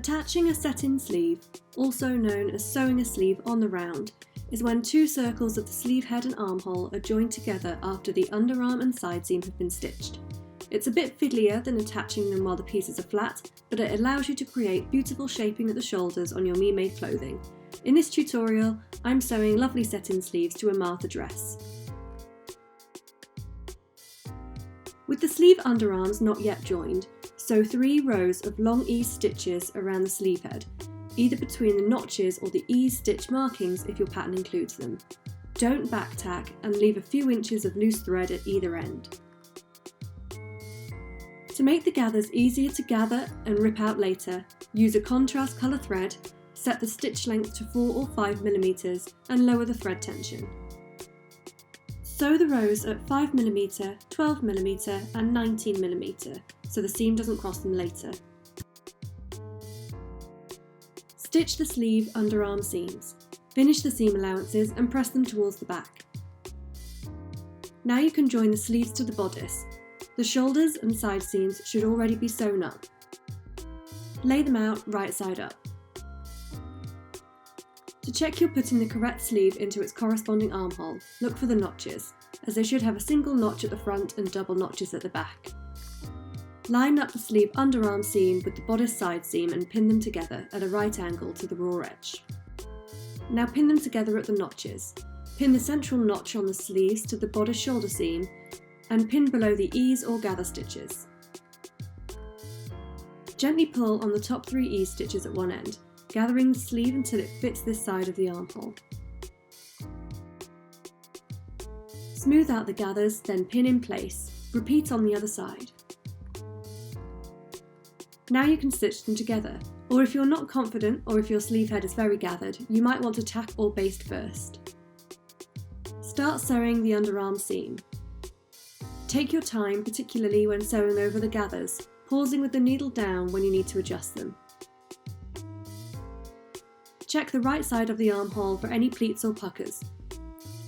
Attaching a set-in sleeve, also known as sewing a sleeve on the round, is when two circles of the sleeve head and armhole are joined together after the underarm and side seam have been stitched. It's a bit fiddlier than attaching them while the pieces are flat, but it allows you to create beautiful shaping at the shoulders on your me-made clothing. In this tutorial, I'm sewing lovely set-in sleeves to a Martha dress. With the sleeve underarms not yet joined, sew 3 rows of long ease stitches around the sleeve head, either between the notches or the ease stitch markings if your pattern includes them. Don't back tack and leave a few inches of loose thread at either end. To make the gathers easier to gather and rip out later, use a contrast colour thread, set the stitch length to 4 or 5mm and lower the thread tension. Sew the rows at 5mm, 12mm and 19mm so the seam doesn't cross them later. Stitch the sleeve underarm seams. Finish the seam allowances and press them towards the back. Now you can join the sleeves to the bodice. The shoulders and side seams should already be sewn up. Lay them out right side up. To check you're putting the correct sleeve into its corresponding armhole, look for the notches, as they should have a single notch at the front and double notches at the back. Line up the sleeve underarm seam with the bodice side seam and pin them together at a right angle to the raw edge. Now pin them together at the notches. Pin the central notch on the sleeves to the bodice shoulder seam and pin below the ease or gather stitches. Gently pull on the top 3 ease stitches at one end, gathering the sleeve until it fits this side of the armhole. Smooth out the gathers, then pin in place. Repeat on the other side. Now you can stitch them together, or if you're not confident or if your sleeve head is very gathered, you might want to tack or baste first. Start sewing the underarm seam. Take your time, particularly when sewing over the gathers, pausing with the needle down when you need to adjust them. Check the right side of the armhole for any pleats or puckers.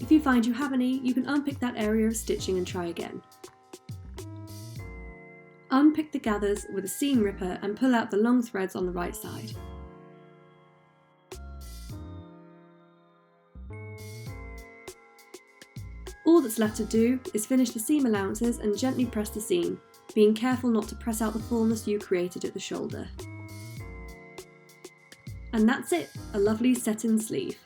If you find you have any, you can unpick that area of stitching and try again. Unpick the gathers with a seam ripper and pull out the long threads on the right side. All that's left to do is finish the seam allowances and gently press the seam, being careful not to press out the fullness you created at the shoulder. And that's it, a lovely set-in sleeve.